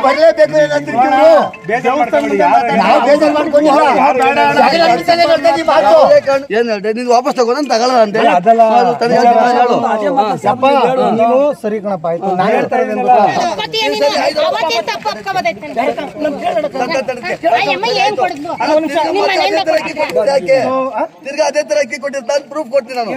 ಬರ್ಲೇಬೇಕು ನೀನು ವಾಪಸ್ ತಗೋದಂತ ತಗೊಳ್ಳ ಅಂತ ಸರಿ ಕಣಪ್ಪ ಆಯ್ತು ನಾನು ಹೇಳ್ತಾ ಇದ್ದೇನೆ ತಿರ್ಗಾ ಅದೇ ತರ ಅಕ್ಕಿ ಕೊಟ್ಟಿರ್ತಾನೆ ಪ್ರೂಫ್ ಕೊಡ್ತೀನಿ ನಾನು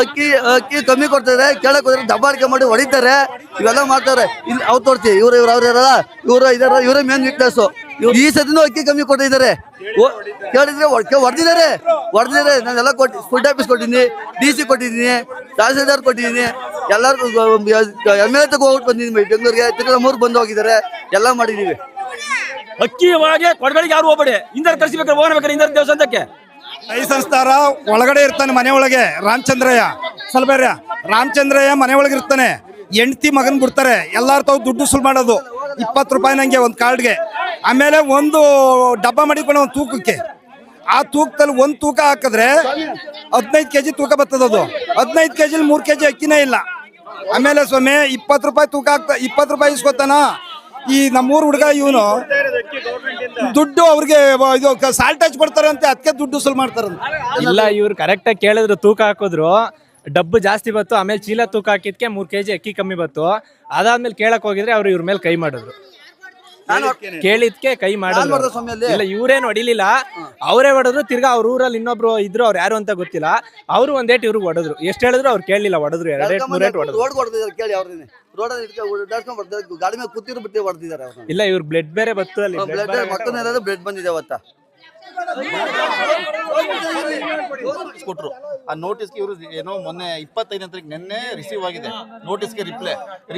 ಅಕ್ಕಿ ಅಕ್ಕಿ ಕಮ್ಮಿ ಕೊಡ್ತಾರೆ, ಕೆಳಕ್ ಹೋದ್ರೆ ದಬ್ಬಾಳಿಕೆ ಮಾಡಿ ಹೊಡಿತಾರೆ, ಇವೆಲ್ಲ ಮಾಡ್ತಾರೆ. ಇಲ್ಲಿ ಅವ್ರು ತೋರಿಸಿ ಇವ್ರು ಅವ್ರಲ್ಲ ಇವರೇ ಮೇನ್ ವೀಕ್ನೆಸ್. ಈ ಸತಿನೂ ಅಕ್ಕಿ ಕಮ್ಮಿ ಕೊಟ್ಟಿದ್ದಾರೆ, ಕೇಳಿದ್ರೆ ಹೊಡೆದಿದ್ದಾರೆ. ನಾನೆಲ್ಲ ಫುಡ್ ಆಫೀಸ್ ಕೊಟ್ಟಿದ್ದೀನಿ, DC ಕೊಟ್ಟಿದ್ದೀನಿ, ತಹಸೀಲ್ದಾರ್ ಕೊಟ್ಟಿದ್ದೀನಿ, ಎಲ್ಲರಿಗೂ MLA ತಗೋ ಹೋಗ್ಬಿಟ್ಟು ಬಂದಿದ್ದೀನಿ ಬೆಂಗಳೂರಿಗೆ. ತಿರ್ಗಿ ನಮ್ಮೂರು ಬಂದು ಹೋಗಿದ್ದಾರೆ, ಎಲ್ಲ ಮಾಡಿದೀವಿ. ಅಕ್ಕಿ ಒಳಗೆ ಕೊಡಗಳಿಗೆ ಯಾರು ಹೋಗ್ಬೇಡಿ, ಇಂದರ್ ಕಳಿಸ್ಬೇಕಾದ್ರೆ ಹೋಗ್ಬೇಕಾರೆ ಇಂದರ್ ದೇವಸ್ಥಾನಕ್ಕೆ ಸಂಸ್ಥಾರ ಒಳಗಡೆ ಇರ್ತಾನೆ. ಮನೆ ಒಳಗೆ ರಾಮಚಂದ್ರಯ್ಯ ಮನೆ ಒಳಗೆ ಇರ್ತಾನೆ. ಹೆಂಡತಿ ಮಗನ್ ಬಿಡ್ತಾರೆ, ಎಲ್ಲಾರು ತಾವು ದುಡ್ಡು ಸುಲ್ ಮಾಡೋದು 20 ರೂಪಾಯಿ ನಂಗೆ ಒಂದು ಕಾರ್ಡ್ಗೆ. ಆಮೇಲೆ ಒಂದು ಡಬ್ಬ ಮಾಡಿಕೊಂಡು ಒಂದು ತೂಕಕ್ಕೆ, ಆ ತೂಕದಲ್ಲಿ ಒಂದು ತೂಕ ಹಾಕಿದ್ರೆ 15 kg ತೂಕ ಬರ್ತದದು. 15 kg 3 kg ಅಕ್ಕಿನೇ ಇಲ್ಲ. ಆಮೇಲೆ ಸ್ವಾಮಿ 20 ರೂಪಾಯಿ ತೂಕ ಆಗ್ತಾ 20 ರೂಪಾಯಿ ಇಸ್ಕೊತಾನ. ಈ ನಮ್ಮೂರು ಹುಡುಗ ಇವನು ದುಡ್ಡು ಅವ್ರಿಗೆ ಇದು ಸಾಲ್ಟ್ ಹಚ್ ಕೊಡ್ತಾರೆ ಅಂತ, ಅದಕ್ಕೆ ದುಡ್ಡು ಸುಲ್ ಮಾಡ್ತಾರಂತ. ಇಲ್ಲ, ಇವ್ರು ಕರೆಕ್ಟಾಗಿ ಕೇಳಿದ್ರು, ತೂಕ ಹಾಕಿದ್ರು, ಡಬ್ಬು ಜಾಸ್ತಿ ಬತ್ತು. ಆಮೇಲೆ ಚೀಲ ತೂಕ ಹಾಕಿದ್ಕೆ 3 kg ಅಕ್ಕಿ ಕಮ್ಮಿ ಬತ್ತು. ಅದಾದ್ಮೇಲೆ ಕೇಳಕ್ ಹೋಗಿದ್ರೆ ಅವ್ರು ಇವ್ರ ಮೇಲೆ ಕೈ ಮಾಡಿದ್ರು. ಕೇಳಿದ್ಕೆ ಕೈ ಮಾಡಿದ್ರು. ಇಲ್ಲ, ಇವ್ರೇನು ಹೊಡಿಲಿಲ್ಲ, ಅವರೇ ಹೊಡೆದ್ರು. ತಿರ್ಗಾ ಅವ್ರ ಊರಲ್ಲಿ ಇನ್ನೊಬ್ರು ಇದ್ರು, ಅವ್ರು ಯಾರು ಅಂತ ಗೊತ್ತಿಲ್ಲ. ಅವ್ರು ಒಂದೇಟ್ ಇವ್ರಿಗೆ ಹೊಡೆದ್ರು. ಎಷ್ಟು ಹೇಳಿದ್ರು ಅವ್ರು ಕೇಳಲಿಲ್ಲ, ಹೊಡೆದ್ರು. 2-3 ಹೊಡೆದ್ರು. ಗಾಡಿ ಮೇಲೆ ಕೂತಿರು ಬಿಟ್ಟು ಹೊಡೆದಿದ್ದಾರೆ. ಇಲ್ಲ, ಇವ್ರ ಬ್ಲಡ್ ಬೇರೆ ಬತ್ತು. ಅಲ್ಲಿ ಬ್ಲಡ್ ಬಂದಿದೆ ಅವತ್ತ. ಕೊಟ್ರು ಆ ನೋಟಿಸ್ಗೆ. ಇವರು ಏನೋ ಮೊನ್ನೆ 25ನೇ ತಾರೀಕು ನಿನ್ನೆ ರಿಸೀವ್ ಆಗಿದೆ ನೋಟಿಸ್ಗೆ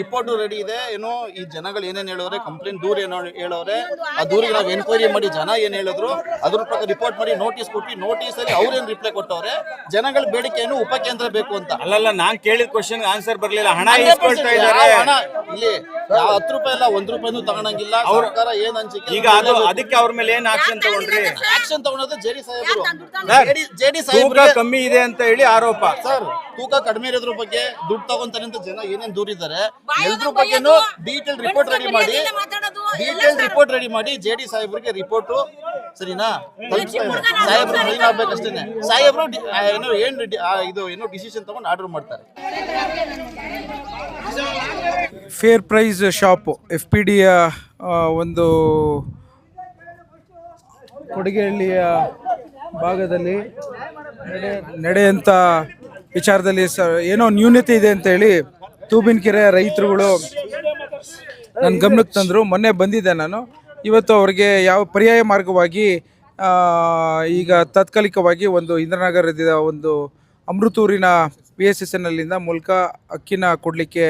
ರಿಪೋರ್ಟ್ ರೆಡಿ ಇದೆ. ಏನೋ ಈ ಜನಗಳು ಏನೇನು ಹೇಳೋರೆ, ಕಂಪ್ಲೇಂಟ್ ದೂರ ಏನೋ ಹೇಳೋರೆ, ಆ ದೂರಿಗೆ ನಾವು ಎನ್ಕ್ವೈರಿ ಮಾಡಿ ಜನ ಏನ್ ಹೇಳಿದ್ರು ಅದ್ರ ಪ್ರಕಾರ ರಿಪೋರ್ಟ್ ಮಾಡಿ ನೋಟಿಸ್ ಕೊಟ್ಟು, ನೋಟಿಸ್ ಅಲ್ಲಿ ಅವ್ರೇನ್ ರಿಪ್ಲೈ ಕೊಟ್ಟವ್ರೆ, ಜನಗಳ ಬೇಡಿಕೆ ಏನು ಉಪಕೇಂದ್ರ ಬೇಕು ಅಂತ. ಅಲ್ಲಲ್ಲ, ನಾನ್ ಕೇಳಿದ ಕ್ವಶನ್ ಆನ್ಸರ್ ಬರ್ಲಿಲ್ಲ. ಹಣ ಇಸ್ಕೊಳ್ತಾ ಇದ್ದಾರೆ ಇಲ್ಲಿ. 10 ರೂಪಾಯಿ ಇಲ್ಲ, 1 ರೂಪಾಯಿನೂ ತಗೊಳಂಗಿಲ್ಲ ಸರ್ಕಾರ. ಏನ್ ಅನ್ಸಿಕೆ ಈಗ ಅದಕ್ಕೆ ಅವ್ರ ಮೇಲೆ ಏನ್ ಆಕ್ಷನ್ ತಗೊಂಡ್ರಿ? ಆಕ್ಷನ್ ತಗೊಳೋದು ಜೆಡಿ ಸಾಹೇಬರು. ತೂಕ ಕಮ್ಮಿ ಇದೆ ಅಂತ ಹೇಳಿ ಆರೋಪ. ಸರ್, ತೂಕ ಕಡಿಮೆ ಇರೋದ್ರ ಬಗ್ಗೆ ದುಡ್ಡು ತಗೊಂತಾರೆ ಅಂತ ಜನ ಏನೇನ್ ದೂರಿದ್ದಾರೆ, ಎಲ್ರ ಬಗ್ಗೆನೂ ಡೀಟೇಲ್ ರಿಪೋರ್ಟ್ ರೆಡಿ ಮಾಡಿ ಜೆಡಿ ಸಾಹೇಬ್ರಿಗೆ ರಿಪೋರ್ಟ್ ಸರಿನಾ ಸಾಹೇಬ್ರು ಸೈನ್ ಆಗ್ಬೇಕಷ್ಟೇನೆ. ಸಾಹೇಬ್ರು ಏನು ಡಿಸಿಷನ್ ತಗೊಂಡು ಆರ್ಡರ್ ಮಾಡ್ತಾರೆ. ಫೇರ್ ಪ್ರೈಸ್ ಶಾಪ್ FPDಯ ಒಂದು ಕೊಡಗೇಹಳ್ಳಿಯ ಭಾಗದಲ್ಲಿ ನಡೆಯಂಥ ವಿಚಾರದಲ್ಲಿ ಏನೋ ನ್ಯೂನತೆ ಇದೆ ಅಂತೇಳಿ ತೂಬಿನಕೆರೆ ರೈತರುಗಳು ನನ್ನ ಗಮನಕ್ಕೆ ತಂದರು. ಮೊನ್ನೆ ಬಂದಿದ್ದೆ ನಾನು. ಇವತ್ತು ಅವ್ರಿಗೆ ಯಾವ ಪರ್ಯಾಯ ಮಾರ್ಗವಾಗಿ ಈಗ ತಾತ್ಕಾಲಿಕವಾಗಿ ಒಂದು ಇಂದ್ರನಗರದ ಒಂದು ಅಮೃತೂರಿನ PSSNಲ್ಲಿಂದ ಮೂಲಕ ಅಕ್ಕಿನ ಕೊಡಲಿಕ್ಕೆ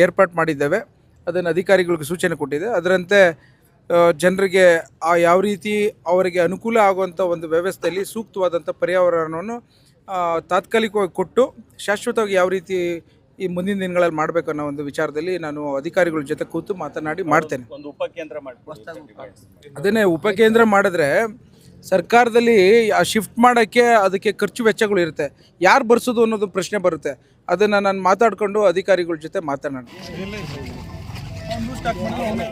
ಏರ್ಪಾಟ್ ಮಾಡಿದ್ದೇವೆ. ಅದನ್ನು ಅಧಿಕಾರಿಗಳಿಗೆ ಸೂಚನೆ ಕೊಟ್ಟಿದೆ. ಅದರಂತೆ ಜನರಿಗೆ ಯಾವ ರೀತಿ ಅವರಿಗೆ ಅನುಕೂಲ ಆಗುವಂಥ ಒಂದು ವ್ಯವಸ್ಥೆಯಲ್ಲಿ ಸೂಕ್ತವಾದಂಥ ಪರ್ಯಾವರಣವನ್ನು ತಾತ್ಕಾಲಿಕವಾಗಿ ಕೊಟ್ಟು ಶಾಶ್ವತವಾಗಿ ಯಾವ ರೀತಿ ಈ ಮುಂದಿನ ದಿನಗಳಲ್ಲಿ ಮಾಡಬೇಕು ಅನ್ನೋ ಒಂದು ವಿಚಾರದಲ್ಲಿ ನಾನು ಅಧಿಕಾರಿಗಳ ಜೊತೆ ಕೂತು ಮಾತನಾಡಿ ಮಾಡ್ತೇನೆ. ಅದನ್ನೇ ಉಪಕೇಂದ್ರ ಮಾಡಿದ್ರೆ ಸರ್ಕಾರದಲ್ಲಿ ಆ ಶಿಫ್ಟ್ ಮಾಡೋಕ್ಕೆ ಅದಕ್ಕೆ ಖರ್ಚು ವೆಚ್ಚಗಳು ಇರುತ್ತೆ. ಯಾರು ಬರ್ಸೋದು ಅನ್ನೋದು ಪ್ರಶ್ನೆ ಬರುತ್ತೆ. ಅದನ್ನು ನಾನು ಮಾತಾಡಿಕೊಂಡು ಅಧಿಕಾರಿಗಳ ಜೊತೆ ಮಾತನಾಡಿ